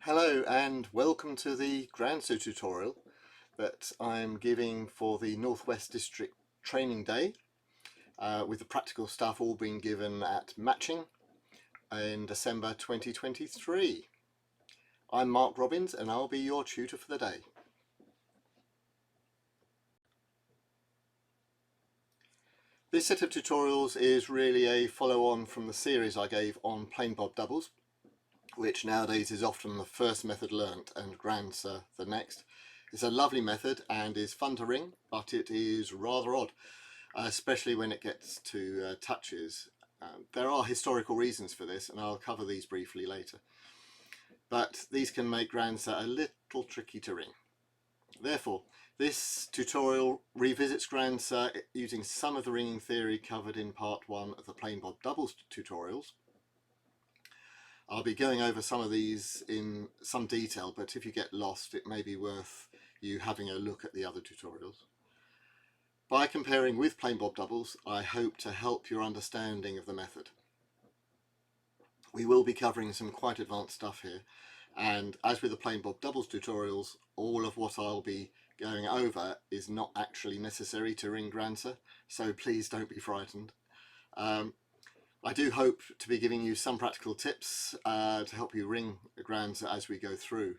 Hello and welcome to the Grandsire tutorial that I'm giving for the Northwest District Training Day, with the practical stuff all being given at Matching in December 2023. I'm Mark Robbins and I'll be your tutor for the day. This set of tutorials is really a follow-on from the series I gave on plain bob doubles, which nowadays is often the first method learnt and Grandsire the next. It's a lovely method and is fun to ring, but it is rather odd, especially when it gets to touches. There are historical reasons for this and I'll cover these briefly later, but these can make Grandsire a little tricky to ring. Therefore, this tutorial revisits Grandsire using some of the ringing theory covered in part 1 of the plain bob doubles tutorials. I'll be going over some of these in some detail, but if you get lost, it may be worth you having a look at the other tutorials. By comparing with plain bob doubles, I hope to help your understanding of the method. We will be covering some quite advanced stuff here, and as with the plain bob doubles tutorials, all of what I'll be going over is not actually necessary to ring Grandsire, so please don't be frightened. I do hope to be giving you some practical tips to help you ring Grandsire as we go through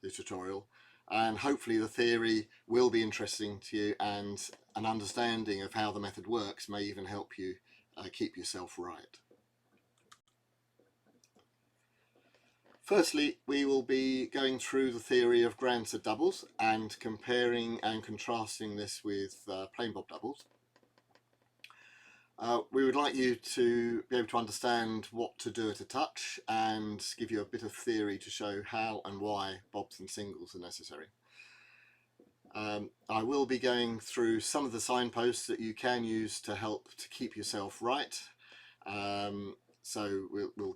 the tutorial, and hopefully the theory will be interesting to you, and an understanding of how the method works may even help you keep yourself right. Firstly, we will be going through the theory of Grandsire doubles and comparing and contrasting this with plain bob doubles. We would like you to be able to understand what to do at a touch and give you a bit of theory to show how and why bobs and singles are necessary. I will be going through some of the signposts that you can use to help to keep yourself right. So we'll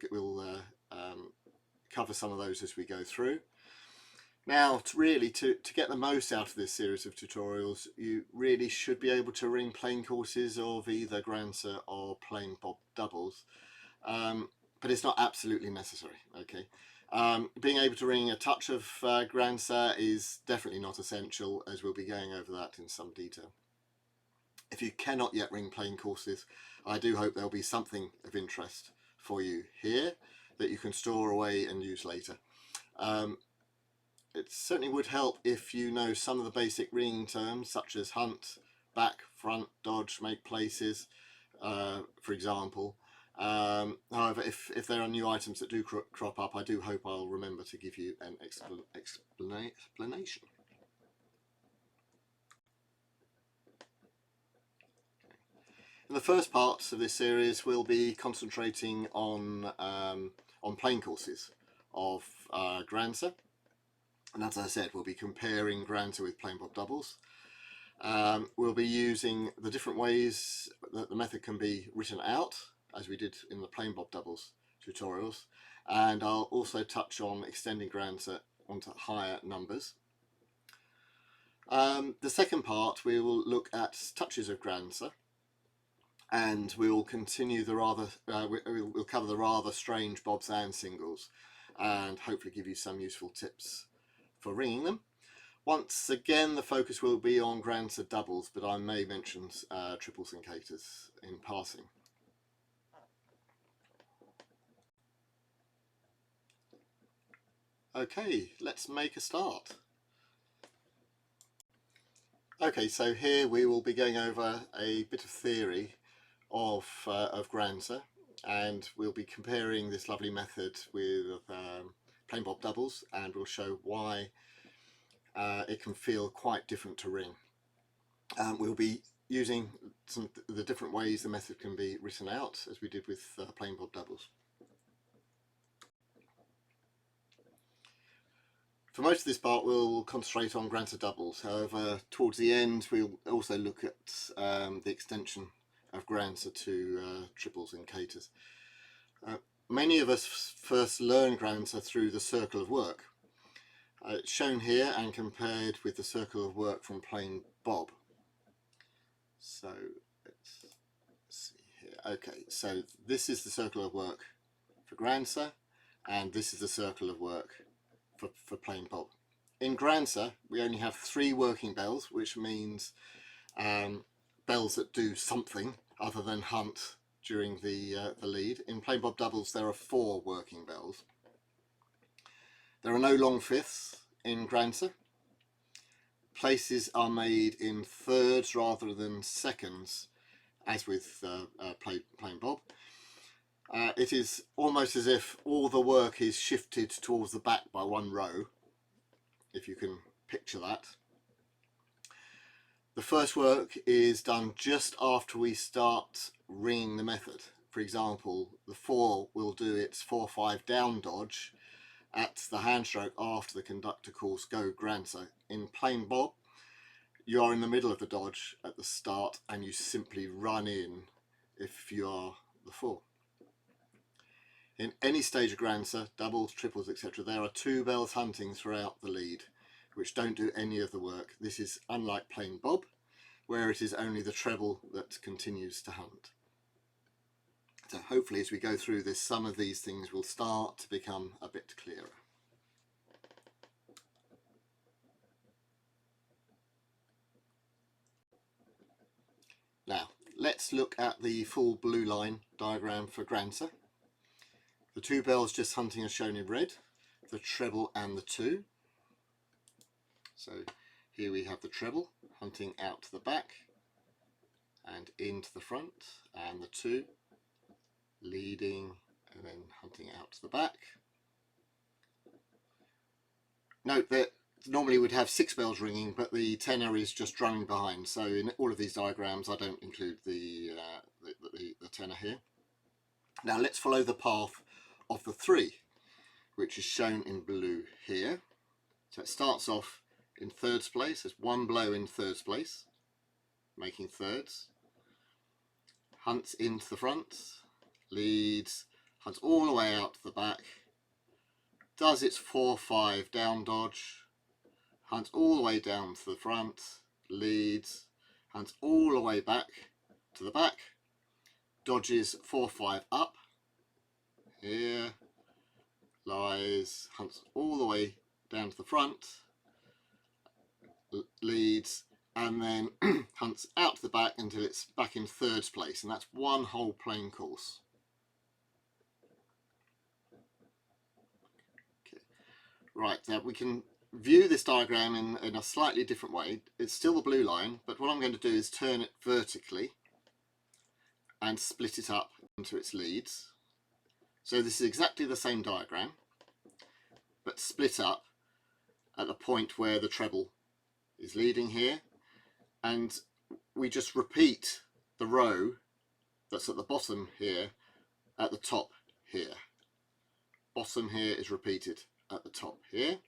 cover some of those as we go through. Now, to get the most out of this series of tutorials, you really should be able to ring plain courses of either Grandsire or plain bob doubles, but it's not absolutely necessary. Okay, being able to ring a touch of Grandsire is definitely not essential, as we'll be going over that in some detail. If you cannot yet ring plain courses, I do hope there'll be something of interest for you here that you can store away and use later. It certainly would help if you know some of the basic ringing terms such as hunt, back, front, dodge, make places, for example. However, if there are new items that do crop up, I do hope I'll remember to give you an explanation. In the first part of this series, we'll be concentrating on plain courses of Grandsire. And as I said, we'll be comparing Grandsire with plain bob doubles. We'll be using the different ways that the method can be written out, as we did in the plain bob doubles tutorials. And I'll also touch on extending Grandsire onto higher numbers. The second part, we will look at touches of Grandsire, and we will continue the we'll cover the rather strange bobs and singles, and hopefully give you some useful tips for ringing them. Once again, the focus will be on Grandsire doubles, but I may mention triples and caters in passing. Okay, let's make a start. Okay, so here we will be going over a bit of theory of Grandsire, and we'll be comparing this lovely method with plain bob doubles, and we'll show why it can feel quite different to ring. We'll be using the different ways the method can be written out, as we did with plain bob doubles. For most of this part, we'll concentrate on Grandsire doubles. However, towards the end, we'll also look at the extension of Grandsire to triples and caters. Many of us first learn Grandsire through the circle of work. It's shown here and compared with the circle of work from plain bob. So let's see here. Okay, so this is the circle of work for Grandsire, and this is the circle of work for plain bob. In Grandsire we only have 3 working bells, which means bells that do something other than hunt during the lead. In plain bob doubles there are 4 working bells. There are no long fifths in Grandsire. Places are made in thirds rather than seconds, as with plain bob. It is almost as if all the work is shifted towards the back by 1 row, if you can picture that. The first work is done just after we start ringing the method. For example, the 4 will do its 4-5 down dodge at the hand stroke after the conductor calls go Grandsire. In plain bob, you are in the middle of the dodge at the start and you simply run in if you are the 4. In any stage of Grandsire, doubles, triples, etc., there are 2 bells hunting throughout the lead, which don't do any of the work. This is unlike plain bob, where it is only the treble that continues to hunt. So hopefully as we go through this, some of these things will start to become a bit clearer. Now, let's look at the full blue line diagram for Grandsire. The 2 bells just hunting are shown in red, the treble and the 2. So here we have the treble hunting out to the back and into the front, and the 2 leading and then hunting out to the back. Note that normally we'd have 6 bells ringing, but the tenor is just drumming behind. So in all of these diagrams I don't include the tenor here. Now let's follow the path of the 3, which is shown in blue here. So it starts off in thirds place. There's 1 blow in thirds place, making thirds. Hunts into the front, leads, hunts all the way out to the back, does its 4-5 down dodge, hunts all the way down to the front, leads, hunts all the way back to the back, dodges 4-5 up, here, lies, hunts all the way down to the front, leads, and then hunts out to the back until it's back in thirds place, and that's 1 whole plain course. Okay. Right, now we can view this diagram in a slightly different way. It's still the blue line, but what I'm going to do is turn it vertically and split it up into its leads. So this is exactly the same diagram, but split up at the point where the treble is leading here, and we just repeat the row that's at the bottom here at the top here. Bottom here is repeated at the top here,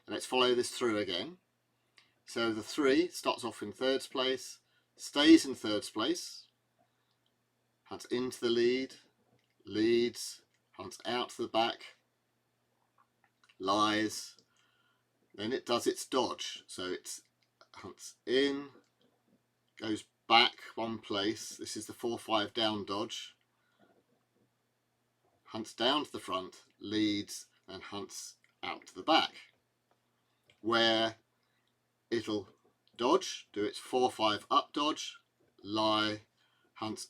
and let's follow this through again. So the 3 starts off in thirds place, stays in thirds place, hunts into the lead, leads, hunts out to the back, lies, then it does its dodge. So it hunts in, goes back 1 place, this is the 4-5 down dodge, hunts down to the front, leads, and hunts out to the back, where it'll dodge, do its 4-5 up dodge, lie, hunts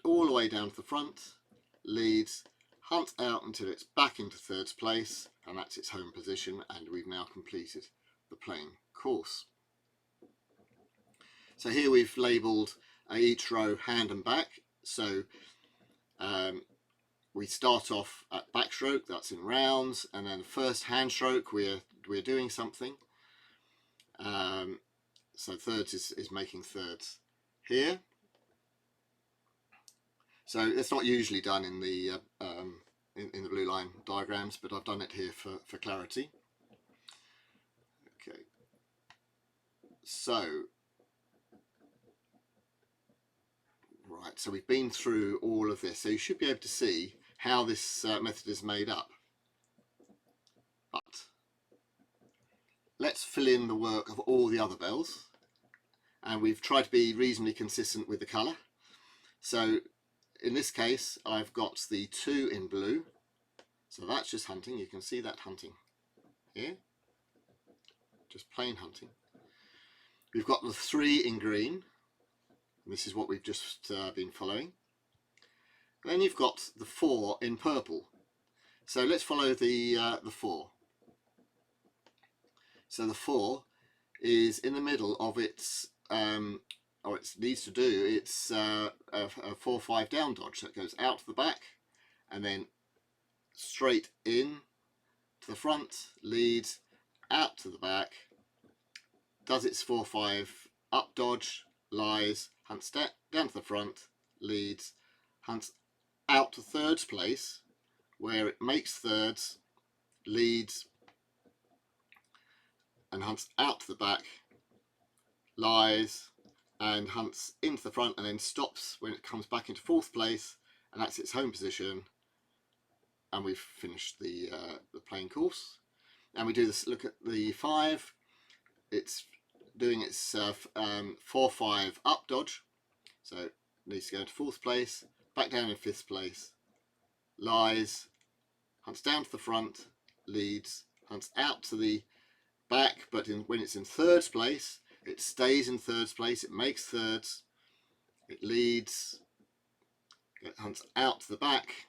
all the way down to the front, leads, hunts out until it's back into thirds place, and that's its home position, and we've now completed the plain course. So here we've labelled each row hand and back. So we start off at backstroke, that's in rounds, and then first hand stroke we're doing something. So thirds is making thirds here. So it's not usually done in the blue line diagrams, but I've done it here for clarity. Okay. So right, so we've been through all of this, so you should be able to see how this method is made up. But let's fill in the work of all the other bells, and we've tried to be reasonably consistent with the colour. So in this case I've got the 2 in blue, so that's just hunting. You can see that hunting here, just plain hunting. We've got the 3 in green. This is what we've just been following. Then you've got the 4 in purple. So let's follow the 4. So the 4 is in the middle of its, or it needs to do its a 4-5 down dodge. So it goes out to the back and then straight in to the front, leads out to the back, does its 4-5 up dodge, lies, hunts down to the front, leads, hunts out to thirds place, where it makes thirds, leads, and hunts out to the back, lies, and hunts into the front, and then stops when it comes back into 4th place, and that's its home position. And we've finished the playing course. And we do this. Look at the 5. It's doing its 4-5 up dodge, so it needs to go into 4th place, back down in 5th place, lies, hunts down to the front, leads, hunts out to the back, but when it's in 3rd place, it stays in 3rd place, it makes thirds, it leads, it hunts out to the back,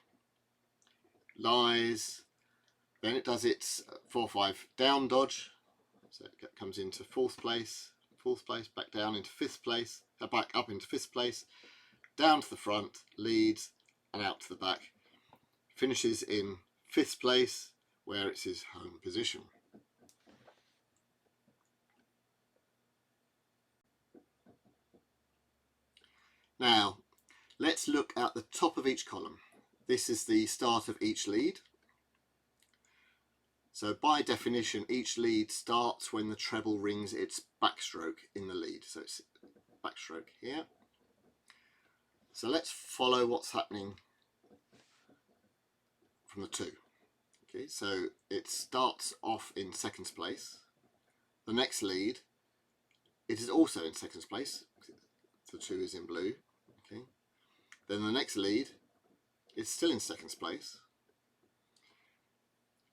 lies, then it does its 4-5 down dodge, so it comes into 4th place, back down into 5th place, back up into 5th place, down to the front, leads, and out to the back. Finishes in 5th place, where it's his home position. Now, let's look at the top of each column. This is the start of each lead. So by definition, each lead starts when the treble rings its backstroke in the lead. So it's backstroke here. So let's follow what's happening from the 2. Okay, so it starts off in 2nd place. The next lead, it is also in 2nd place. The 2 is in blue. Okay. Then the next lead is still in 2nd place.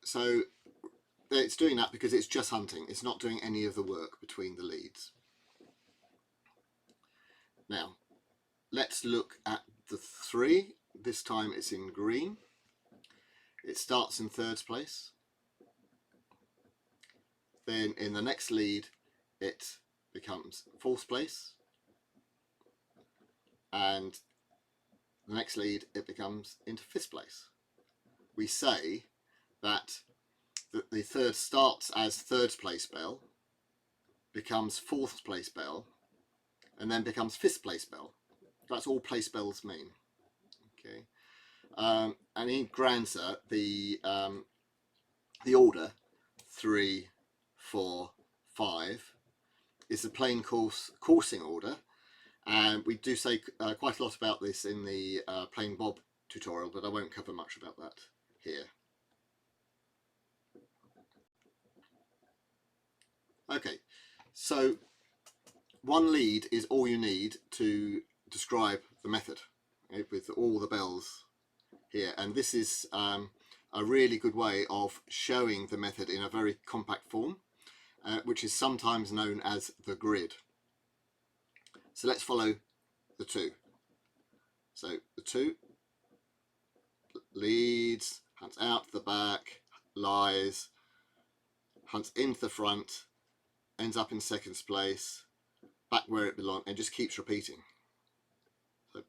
So it's doing that because it's just hunting. It's not doing any of the work between the leads. Now, let's look at the 3. This time it's in green. It starts in 3rd place. Then in the next lead, it becomes 4th place. And the next lead, it becomes into 5th place. We say that the 3rd starts as 3rd place bell, becomes 4th place bell, and then becomes 5th place bell. That's all place bells mean. Okay, and in Grandsire, the order 3, 4, 5 is the plain coursing order, and we do say quite a lot about this in the plain bob tutorial, but I won't cover much about that here. Okay, so one lead is all you need to describe the method, okay, with all the bells here, and this is a really good way of showing the method in a very compact form, which is sometimes known as the grid. So let's follow the 2. So the 2 leads, hunts out to the back, lies, hunts into the front, ends up in 2nd place, back where it belongs, and just keeps repeating. So,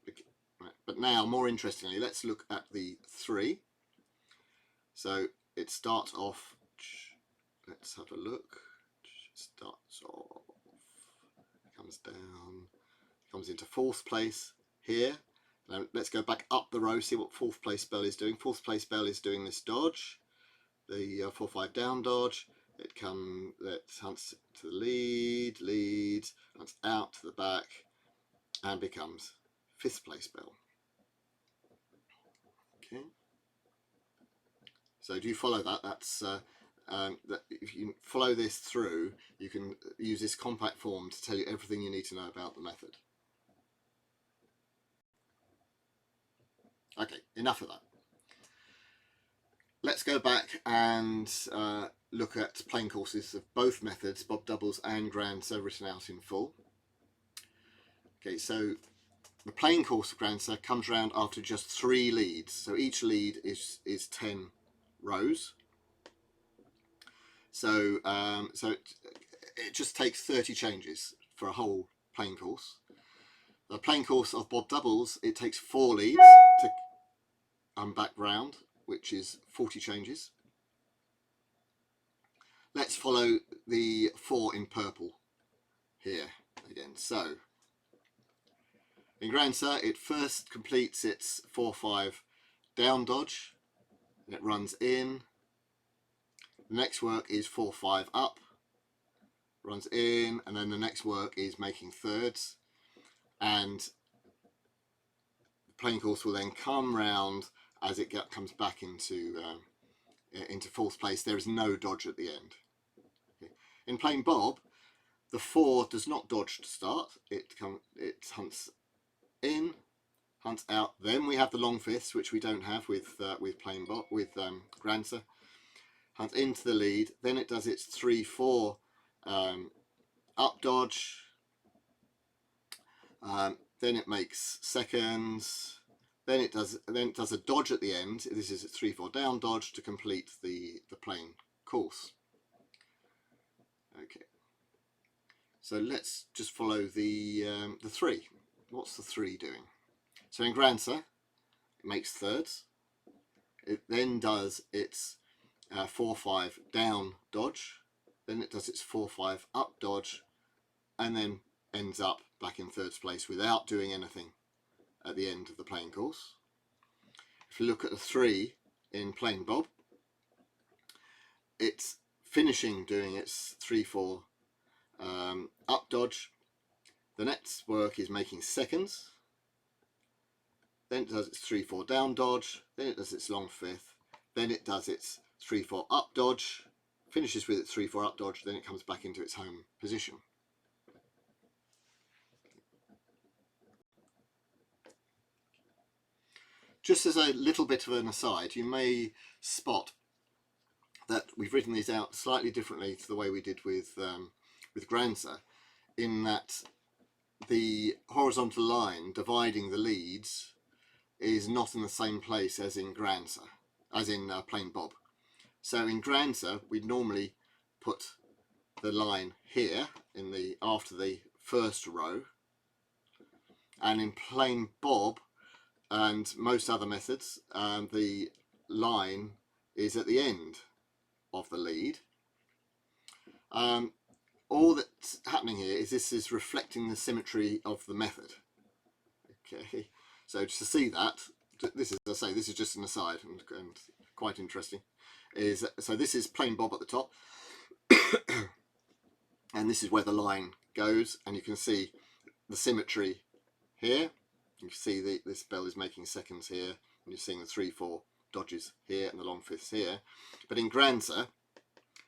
right. But now, more interestingly, let's look at the 3. So it starts off, let's have a look, starts off, comes down, comes into 4th place here. Now let's go back up the row, see what 4th place bell is doing. 4th place bell is doing this dodge, the 4-5 down dodge. It hunts to the lead, leads, hunts out to the back, and becomes 5th place bell. Okay. So do you follow that? That's that if you follow this through, you can use this compact form to tell you everything you need to know about the method. Okay, enough of that. Let's go back and look at playing courses of both methods, Bob Doubles and Grandsire, written out in full. Okay, so the playing course of Grandsire comes around after just 3 leads. So each lead is 10 rows. So it just takes 30 changes for a whole playing course. The playing course of Bob Doubles, it takes 4 leads to come back round, which is 40 changes. Let's follow the 4 in purple here again. So in Grandsire, it first completes its 4-5 down dodge, and it runs in. The next work is 4-5 up, runs in, and then the next work is making thirds, and the playing course will then come round as it comes back into fourth place. There is no dodge at the end. Okay. In playing Bob, the 4 does not dodge to start. It hunts in, hunts out. Then we have the long fifths, which we don't have with playing Bob with Grandsire. Hunts into the lead. Then it does its 3-4 up dodge. Then it makes seconds. Then it does a dodge at the end. This is its 3-4 down dodge to complete the playing course. Okay. So let's just follow the 3. What's the 3 doing? So in Grandsire, it makes thirds. It then does its 4-5 down dodge. Then it does its 4-5 up dodge, and then ends up back in third place without doing anything at the end of the playing course. If you look at the 3 in playing Bob, it's finishing doing its 3-4 up dodge. The next work is making seconds. Then it does its 3-4 down dodge. Then it does its long fifth. Then it does its 3-4 up dodge. Finishes with its 3-4 up dodge. Then it comes back into its home position. Just as a little bit of an aside, you may spot that we've written these out slightly differently to the way we did with Grandsire, in that the horizontal line dividing the leads is not in the same place as in Grandsire, as in plain Bob. So in Grandsire, we'd normally put the line here in the after the first row, and in plain Bob and most other methods, the line is at the end of the lead. All that's happening here is this is reflecting the symmetry of the method. Okay, so to see that, this is, as I say, this is just an aside and quite interesting. So this is plain Bob at the top, and this is where the line goes, and you can see the symmetry here. You can see this bell is making seconds here, and you're seeing the 3-4 dodges here and the long fifths here. But in Grandsire,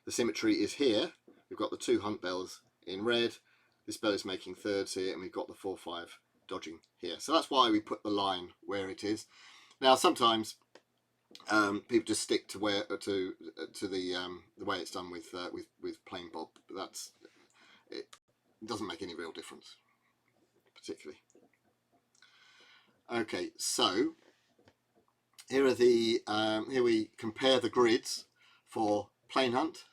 the symmetry is here. We've got the 2 hunt bells in red. This bell is making thirds here, and we've got the 4-5 dodging here. So that's why we put the line where it is. Now sometimes people just stick to the way it's done with plain Bob, but it doesn't make any real difference particularly. Okay, so here are here we compare the grids for plain hunt,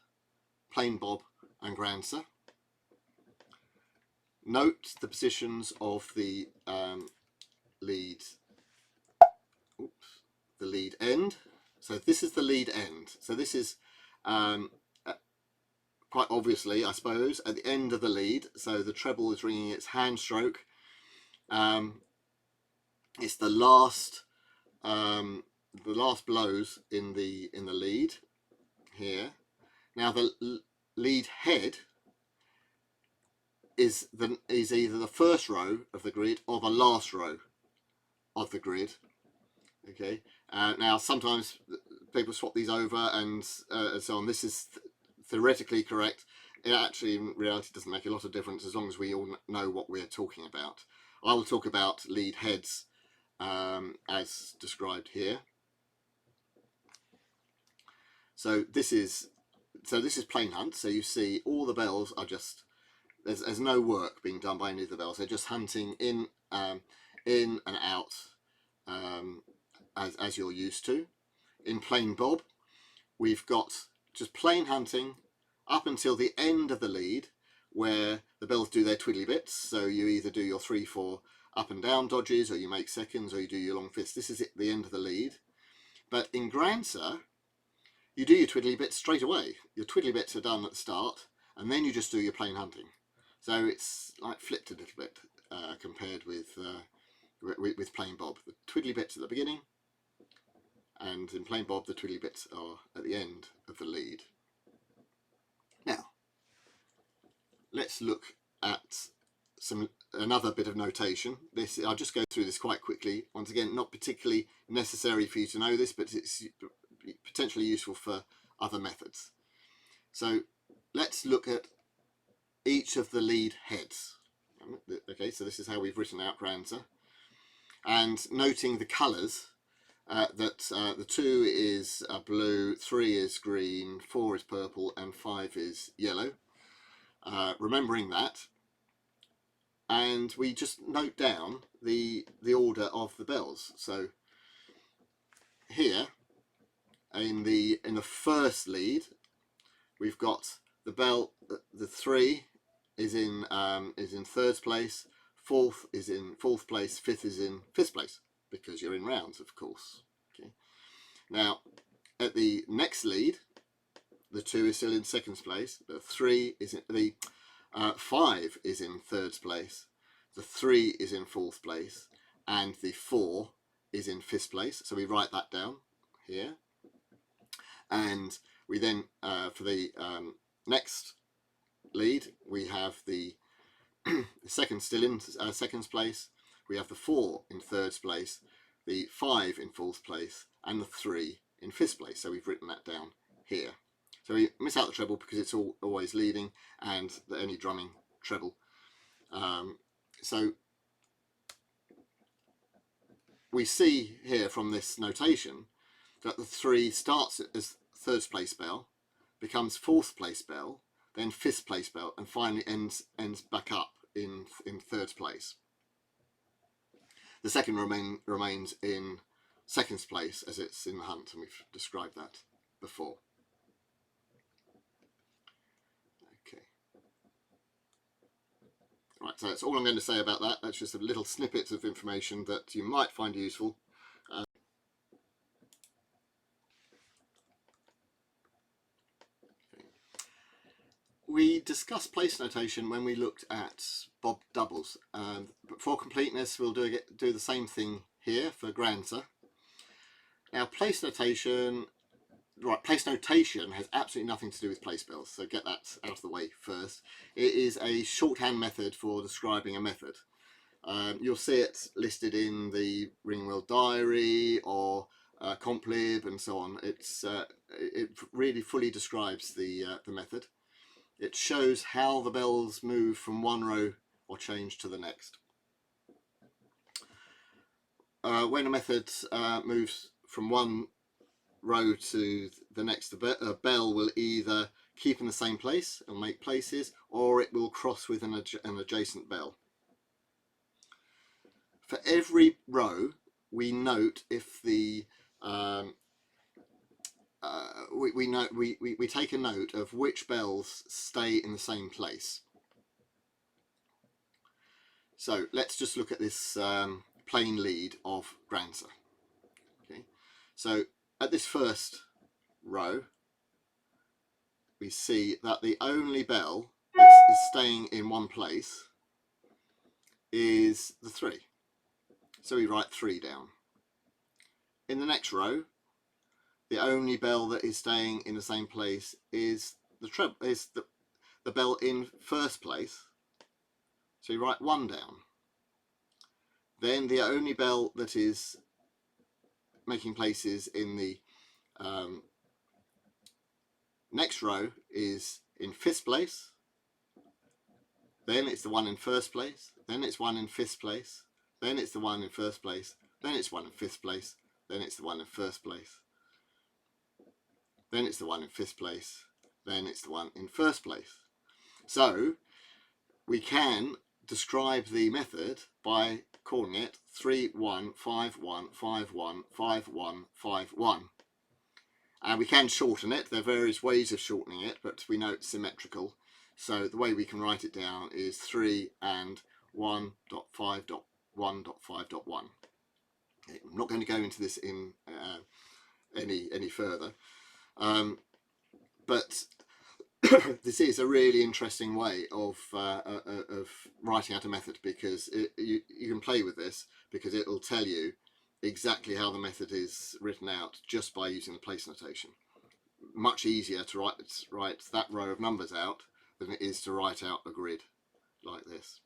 plain Bob, and Grandsire. Note the positions of the lead end. So this is the lead end. So this is quite obviously, I suppose, at the end of the lead. So the treble is ringing its hand stroke. It's the last blows in the lead here. Now the lead head is either the first row of the grid or the last row of the grid. Okay. Now sometimes people swap these over and so on. This is theoretically correct. It actually, in reality, doesn't make a lot of difference as long as we all know what we're talking about. I will talk about lead heads as described here. So this is plain hunt. So you see all the bells are just, there's no work being done by any of the bells. They're just hunting in and out as you're used to. In plain bob, we've got just plain hunting up until the end of the lead, where the bells do their twiddly bits. So you either do your 3-4 up and down dodges, or you make seconds, or you do your long fists. This is the end of the lead. But in Grandsire, you do your twiddly bits straight away. Your twiddly bits are done at the start, and then you just do your plain hunting. So it's like flipped a little bit compared with plain bob. The twiddly bits at the beginning, and in plain bob the twiddly bits are at the end of the lead. Now, let's look at another bit of notation. I'll just go through this quite quickly. Once again, not particularly necessary for you to know this, but it's potentially useful for other methods. So let's look at each of the lead heads. Okay, so this is how we've written out Grandsire, and noting the colours. The 2 is blue, 3 is green, 4 is purple, and 5 is yellow. Remembering that, and we just note down the order of the bells. So here in the first lead, we've got the bell. The 3 is in third place, 4th is in 4th place, 5th is in 5th place, because you're in rounds, of course. Okay. Now, at the next lead, the 2 is still in 2nd place. The 3 is in the 5 is in 3rd place. The 3 is in 4th place, and the 4 is in 5th place. So we write that down here, and we then for the next lead, we have the second still in 2nd place. We have the 4 in 3rd place, the 5 in 4th place, and the 3 in 5th place. So we've written that down here. So we miss out the treble because it's always leading, and the only drumming treble. So we see here from this notation that the 3 starts as 3rd place bell, becomes 4th place bell, then 5th place bell, and finally ends back up in 3rd place. The second remains in 2nd place as it's in the hunt, and we've described that before. Okay. Right, so that's all I'm going to say about that. That's just a little snippet of information that you might find useful. We discussed place notation when we looked at bob doubles, but for completeness we'll do the same thing here for Grandsire. Now, place notation has absolutely nothing to do with place bells, so get that out of the way first. It is a shorthand method for describing a method. You'll see it listed in the Ringing World Diary or Complib and so on. It really fully describes the method. It shows how the bells move from one row or change to the next. When a method moves from one row to the next, the bell will either keep in the same place and make places, or it will cross with an adjacent bell. For every row, we note if the we take a note of which bells stay in the same place. So let's just look at this plain lead of Grandsire. Okay, so at this first row, we see that the only bell that is staying in one place is the 3. So we write 3 down. In the next row, the only bell that is staying in the same place is the bell in 1st place. So you write 1 down. Then the only bell that is making places in the next row is in 5th place. Then it's the one in 1st place. Then it's one in 5th place. Then it's the one in 1st place. Then it's one in 5th place. Then it's the one in 1st place. then it's the one in 5th place, then it's the one in 1st place. So we can describe the method by calling it 3 1 5 1 5 1 5 1 5 1. And we can shorten it. There are various ways of shortening it, but we know it's symmetrical. So the way we can write it down is 3 and 1.5.1.5.1. I'm not going to go into this in any further, but this is a really interesting way of writing out a method, because you can play with this, because it will tell you exactly how the method is written out just by using the place notation. Much easier to write that row of numbers out than it is to write out a grid like this.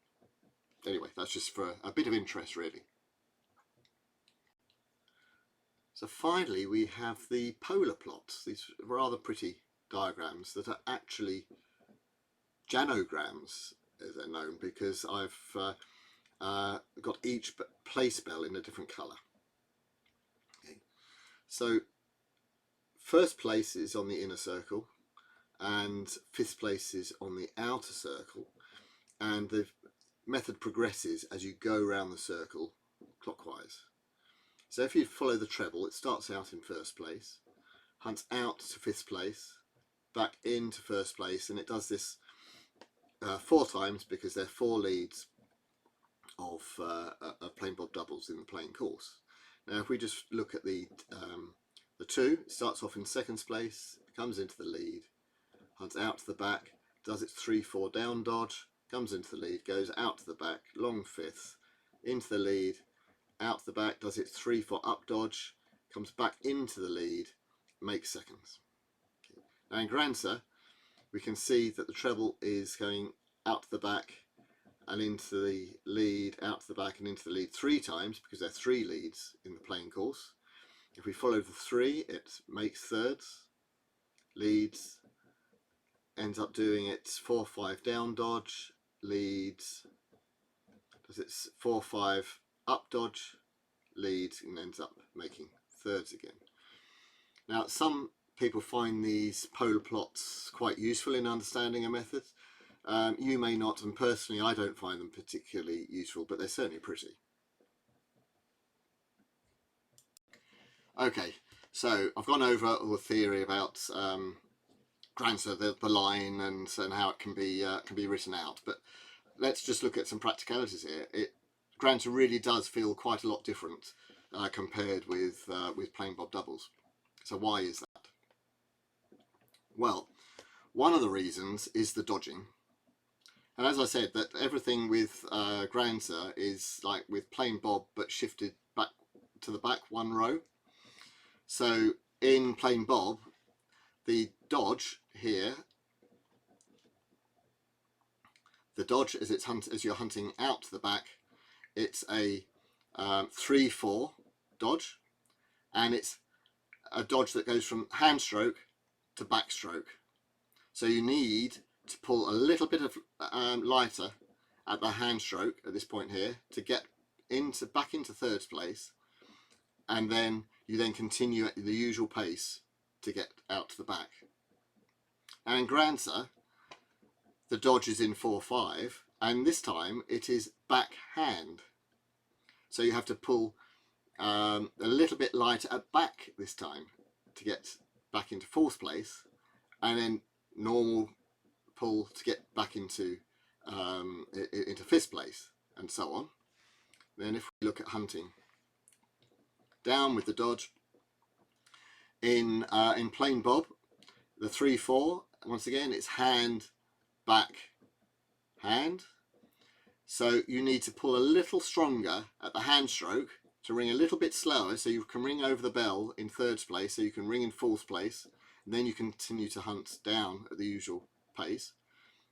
Anyway, that's just for a bit of interest, really. So finally we have the polar plots, these rather pretty diagrams that are actually janograms, as they're known, because I've got each place bell in a different colour. Okay. So 1st place is on the inner circle and 5th place is on the outer circle, and the method progresses as you go around the circle clockwise. So if you follow the treble, it starts out in 1st place, hunts out to 5th place, back into 1st place, and it does this 4 times, because there are 4 leads of plain bob doubles in the playing course. Now if we just look at the 2, it starts off in 2nd place, comes into the lead, hunts out to the back, does its 3-4 down dodge, comes into the lead, goes out to the back, long 5th, into the lead, out to the back, does its 3-4 up dodge, comes back into the lead, makes seconds. Okay. Now in Grandsire, we can see that the treble is going out to the back and into the lead, out to the back and into the lead 3 times, because there are 3 leads in the playing course. If we follow the 3, it makes thirds, leads, ends up doing its 4-5 down dodge, leads, does its 4-5 up dodge, leads, and ends up making thirds again. Now some people find these polar plots quite useful in understanding a method. You may not, and personally I don't find them particularly useful, but they're certainly pretty. Okay, so I've gone over all the theory about Grandsire, the line, and how it can be written out, but let's just look at some practicalities here. Grandsire really does feel quite a lot different compared with plain bob doubles. So why is that? Well, one of the reasons is the dodging. And as I said, that everything with Grandsire is like with plain bob, but shifted back to the back 1 row. So in plain bob, the dodge here, the dodge as you're hunting out to the back, it's a 3-4 dodge, and it's a dodge that goes from hand stroke to backstroke. So you need to pull a little bit of lighter at the hand stroke at this point here to get back into 3rd place, and then you then continue at the usual pace to get out to the back. And in Grandsire, the dodge is in 4-5, and this time it is backhand. So you have to pull a little bit lighter at back this time to get back into 4th place, and then normal pull to get back into 5th place, and so on. Then if we look at hunting, down with the dodge. In plain bob, the 3-4, once again it's hand, back, hand. So you need to pull a little stronger at the hand stroke to ring a little bit slower, so you can ring over the bell in 3rd place, so you can ring in 4th place, and then you continue to hunt down at the usual pace.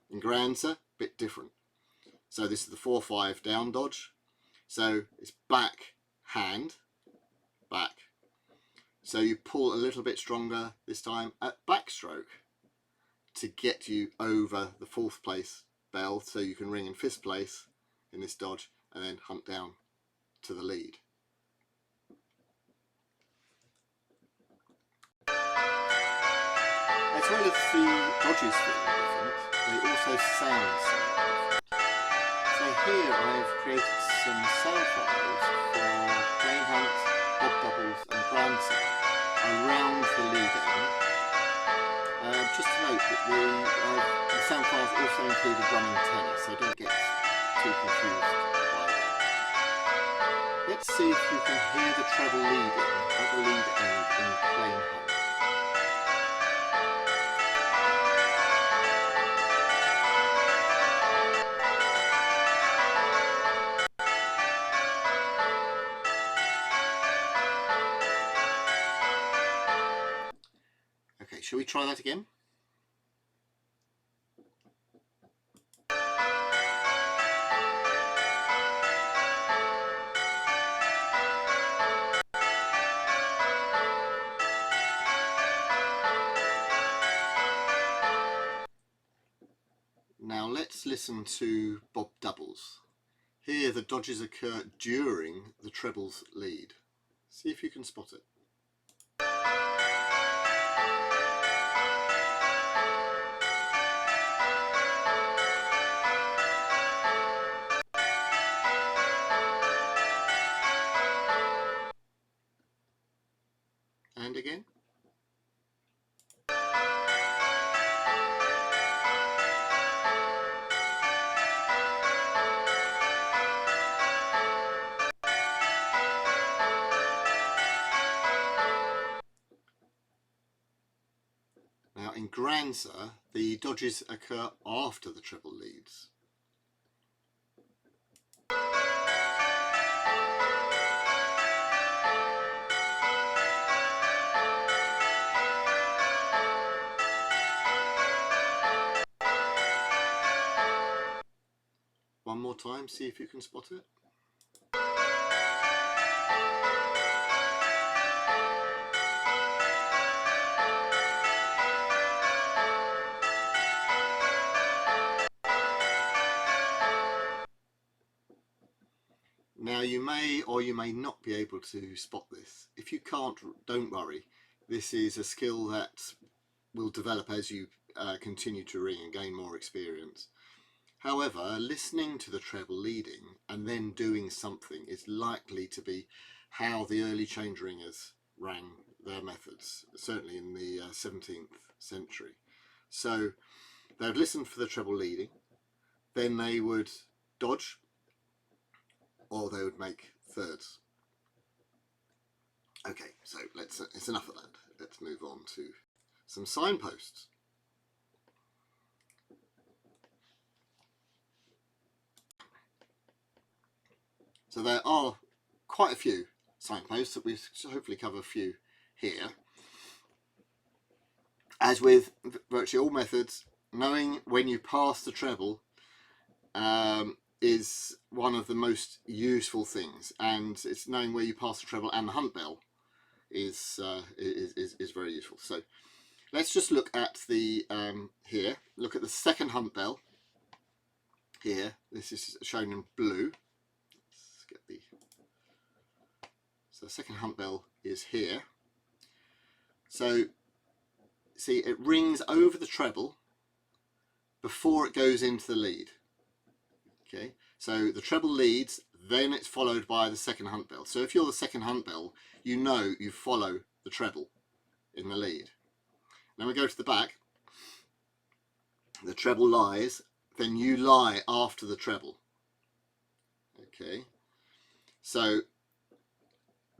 In Grandsire, a bit different. So this is the 4-5 down dodge. So it's back, hand, back. So you pull a little bit stronger this time at backstroke to get you over the 4th place bell, so you can ring in 5th place in this dodge and then hunt down to the lead. well as the dodges feeling different, they also sound somewhat different. So here I've created some sound files for plain hunt, bob doubles and Grandsire around the lead end. Just to note that the sound files also include a drumming tenor, so don't get too confused by that. Let's see if you can hear the treble leading at the lead end in plain hunt. Okay, shall we try that again? Now let's listen to bob doubles. Here the dodges occur during the treble's lead. See if you can spot it. And again. Now in Grandsire, the dodges occur after the treble leads. One more time, see if you can spot it. Now you may or you may not be able to spot this. If you can't, don't worry. This is a skill that will develop as you continue to ring and gain more experience. However, listening to the treble leading and then doing something is likely to be how the early change ringers rang their methods, certainly in the 17th century. So they would listen for the treble leading, then they would dodge, or they would make thirds. Okay, so it's enough of that. Let's move on to some signposts. So there are quite a few signposts that we hopefully cover a few here. As with virtually all methods, knowing when you pass the treble is one of the most useful things, and it's knowing where you pass the treble and the hunt bell is very useful. So let's just look at the here. Look at the second hunt bell here. This is shown in blue. Let's get the second hunt bell is here. So see, it rings over the treble before it goes into the lead. Okay, so the treble leads, then it's followed by the second hunt bell. So if you're the second hunt bell, you know you follow the treble in the lead. Then we go to the back, the treble lies, then you lie after the treble. Okay, so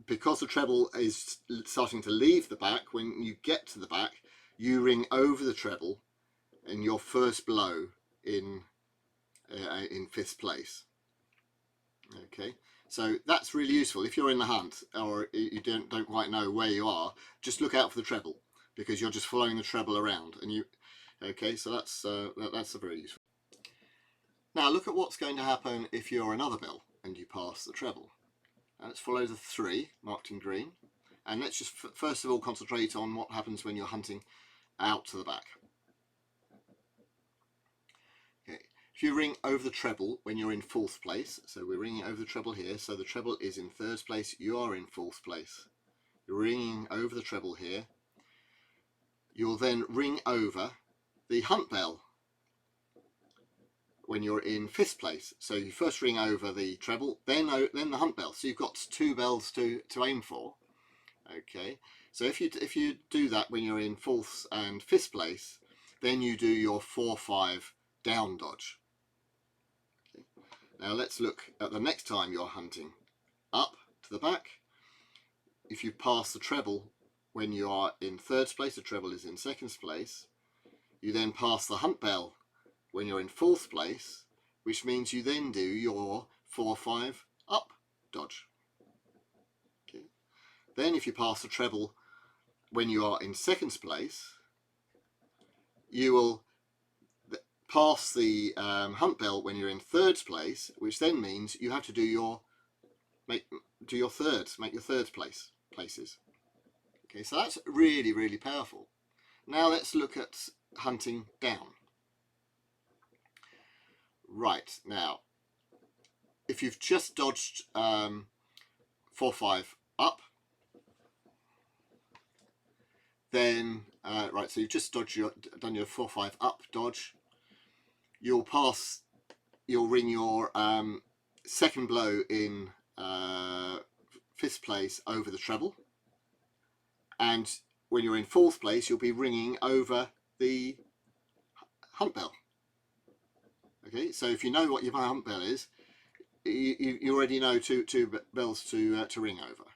because the treble is starting to leave the back, when you get to the back, you ring over the treble in your first blow in 5th place. Okay, so that's really useful. If you're in the hunt or you don't quite know where you are, just look out for the treble, because you're just following the treble around. And you, okay, so that's very useful. Now look at what's going to happen if you're another bell and you pass the treble. Now let's follow the 3 marked in green, and let's just first of all concentrate on what happens when you're hunting out to the back. Okay, if you ring over the treble when you're in 4th place, so we're ringing over the treble here, so the treble is in 3rd place, you are in 4th place. You're ringing over the treble here, you'll then ring over the hunt bell when you're in 5th place. So you first ring over the treble, then the hunt bell. So you've got 2 bells to aim for. Okay, so if you do that when you're in 4th and 5th place, then you do your 4-5 down dodge. Okay. Now let's look at the next time you're hunting. Up to the back. If you pass the treble when you are in 3rd place, the treble is in 2nd place. You then pass the hunt bell when you're in 4th place, which means you then do your 4-5 up dodge. Okay. Then if you pass the treble when you are in 2nd place, you will pass the hunt bell when you're in 3rd place, which then means you have to do your make your 3rd places. Okay, so that's really, really powerful. Now let's look at hunting down. Right, now if you've just dodged 4-5 up, then right, so you've just done your 4-5 up dodge, you'll ring your 2nd blow in 5th place over the treble, and when you're in 4th place you'll be ringing over the hunt bell. Okay, so if you know what your hunt bell is, you already know two bells to ring over.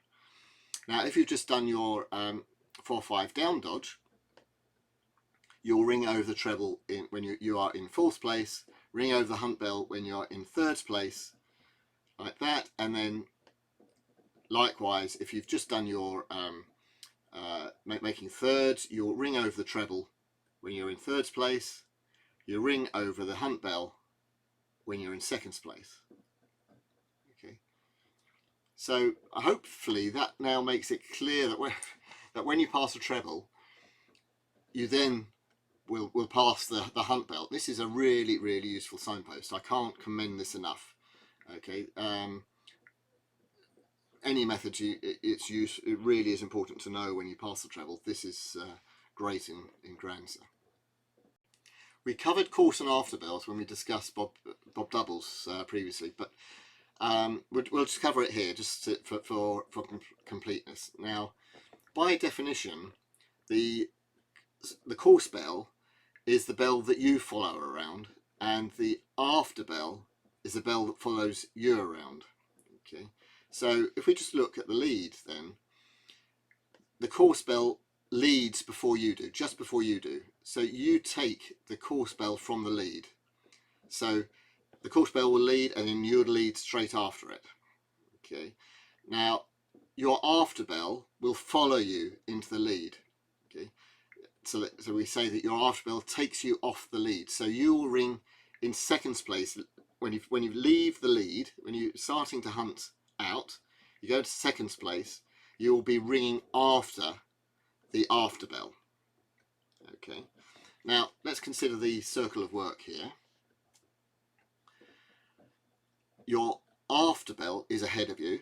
Now if you've just done your 4-5 down dodge, you'll ring over the treble when you are in 4th place, ring over the hunt bell when you're in 3rd place, like that, and then likewise if you've just done your making 3rd, you'll ring over the treble when you're in 3rd place, you ring over the hunt bell when you're in 2nd place. Okay, so hopefully that now makes it clear that when you pass a treble, you then will pass the hunt bell. This is a really, really useful signpost. I can't commend this enough. Okay, any method it's used, it really is important to know when you pass the treble. This is great in Grandsire. We covered course and after bells when we discussed Bob doubles previously, but we'll just cover it here just for completeness. Now, by definition, the course bell is the bell that you follow around, and the after bell is the bell that follows you around. Okay, so if we just look at the lead, then the course bell leads before you do, just before you do. So you take the course bell from the lead. So the course bell will lead, and then you would lead straight after it. Okay, now your after bell will follow you into the lead. Okay, so we say that your after bell takes you off the lead. So you will ring in 2nd place when you leave the lead, when you're starting to hunt out, you go to 2nd place, you will be ringing after the after bell. Okay, now let's consider the circle of work here. Your after bell is ahead of you,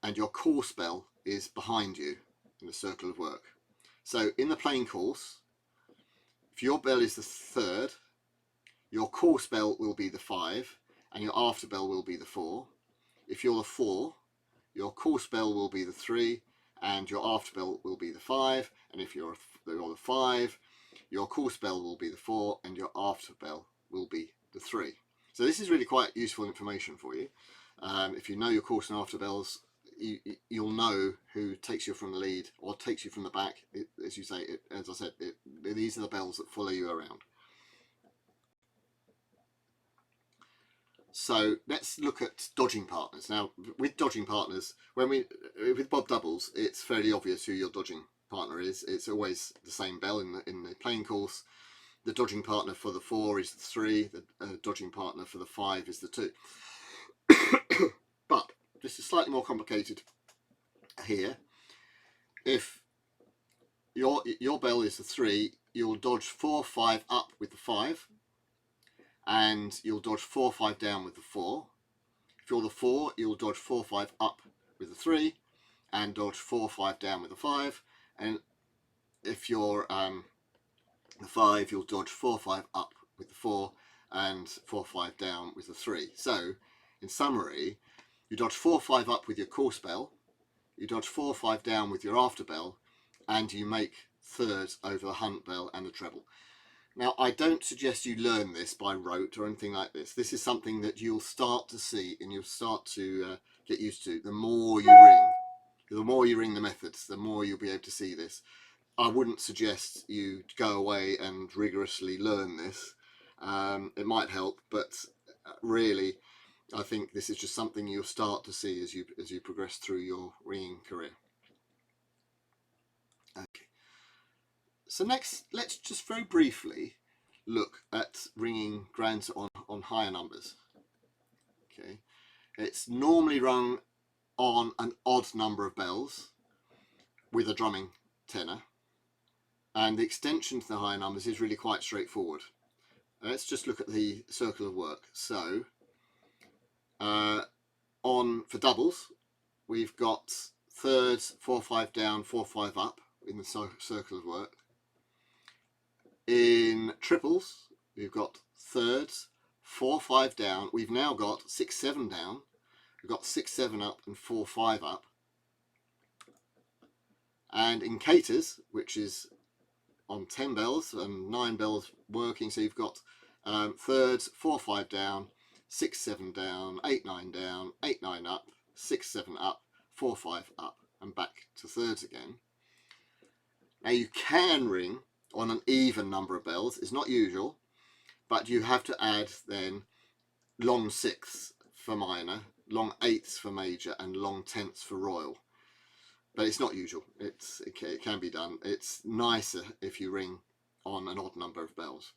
and your course bell is behind you in the circle of work. So in the plain course, if your bell is the 3rd, your course bell will be the 5, and your after bell will be the 4. If you're the 4, your course bell will be the 3, and your after bell will be the 5. And if you're the 5, your course bell will be the 4, and your after bell will be the 3. So this is really quite useful information for you. If you know your course and after bells, you'll know who takes you from the lead or takes you from the back. As you say, as I said, these are the bells that follow you around. So let's look at dodging partners. Now, with dodging partners, with Bob doubles, it's fairly obvious who your dodging partner is. It's always the same bell in the plain course. The dodging partner for the 4 is the 3. The dodging partner for the 5 is the 2. But this is slightly more complicated here. If your bell is the 3, you'll dodge 4-5 up with the 5, and you'll dodge 4-5 down with the 4. If you're the 4, you'll dodge 4-5 up with the 3, and dodge 4-5 down with the 5. And if you're The 5, you'll dodge 4-5 up with the 4 and 4-5 down with the 3. So, in summary, you dodge 4-5 up with your course bell, you dodge 4-5 down with your after bell, and you make thirds over the hunt bell and the treble. Now, I don't suggest you learn this by rote or anything like this. This is something that you'll start to see and you'll start to get used to. The more you ring the methods, the more you'll be able to see this. I wouldn't suggest you go away and rigorously learn this. It might help, but really, I think this is just something you'll start to see as you progress through your ringing career. Okay. So next, let's just very briefly look at ringing Grandsire on higher numbers. Okay, it's normally rung on an odd number of bells with a drumming tenor, and the extension to the higher numbers is really quite straightforward. Let's just look at the circle of work. So for doubles, we've got thirds, 4-5 down, 4-5 up in the circle of work. In triples, we've got thirds, 4-5 down. We've now got 6-7 down. We've got 6-7 up and 4-5 up. And in caters, which is on 10 bells and 9 bells working, so you've got thirds, 4-5 down, 6-7 down, 8-9 down, 8-9 up, 6-7 up, 4-5 up, and back to thirds again. Now you can ring on an even number of bells. It's not usual, but you have to add then long sixths for minor, long eighths for major, and long tenths for royal. But it's not usual. It can be done. It's nicer if you ring on an odd number of bells.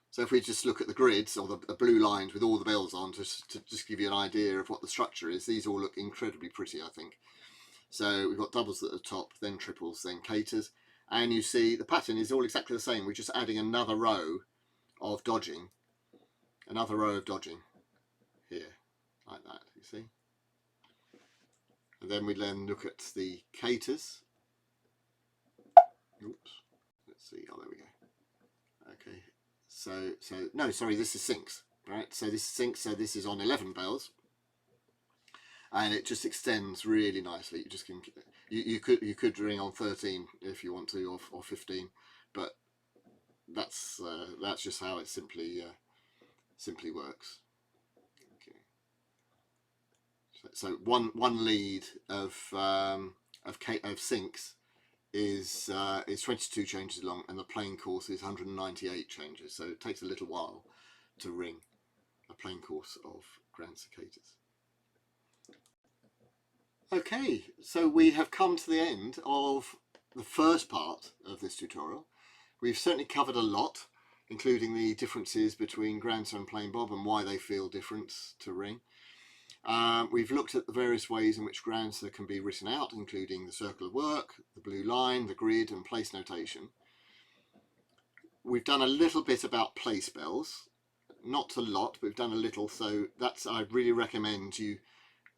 So if we just look at the grids, or the blue lines with all the bells on, to just give you an idea of what the structure is, these all look incredibly pretty, I think. So we've got doubles at the top, then triples, then caters, and you see the pattern is all exactly the same. We're just adding another row of dodging, here, like that, you see. And then we look at the caters. Oops, let's see, oh there we go. Okay, so no, sorry, this is sinks, right? So this is sinks, so this is on 11 bells. And it just extends really nicely. You just can, you could ring on 13 if you want to, or 15, but that's just how it simply works. Okay. So one lead of sinks is 22 changes long, and the plain course is 198 changes. So it takes a little while to ring a plain course of Grandsire caters. Okay, so we have come to the end of the first part of this tutorial. We've certainly covered a lot, including the differences between Grandsire and plain bob and why they feel different to ring. We've looked at the various ways in which Grandsire can be written out, including the circle of work, the blue line, the grid, and place notation. We've done a little bit about place bells, not a lot, but we've done a little, so I really recommend you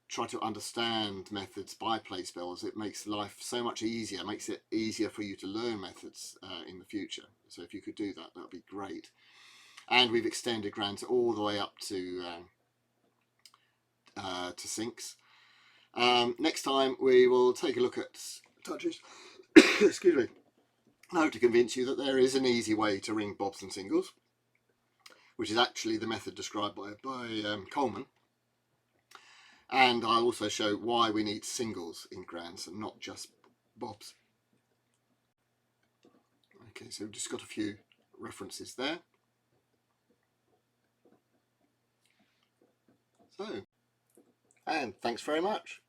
try to understand methods by place bells. It makes life so much easier, makes it easier for you to learn methods in the future. So if you could do that, that would be great. And we've extended Grandsire all the way up to sinks. Next time we will take a look at touches. Excuse me. I hope to convince you that there is an easy way to ring bobs and singles, which is actually the method described by Coleman. And I'll also show why we need singles in Grandsire and not just bobs. Okay, so we've just got a few references there. So, and thanks very much.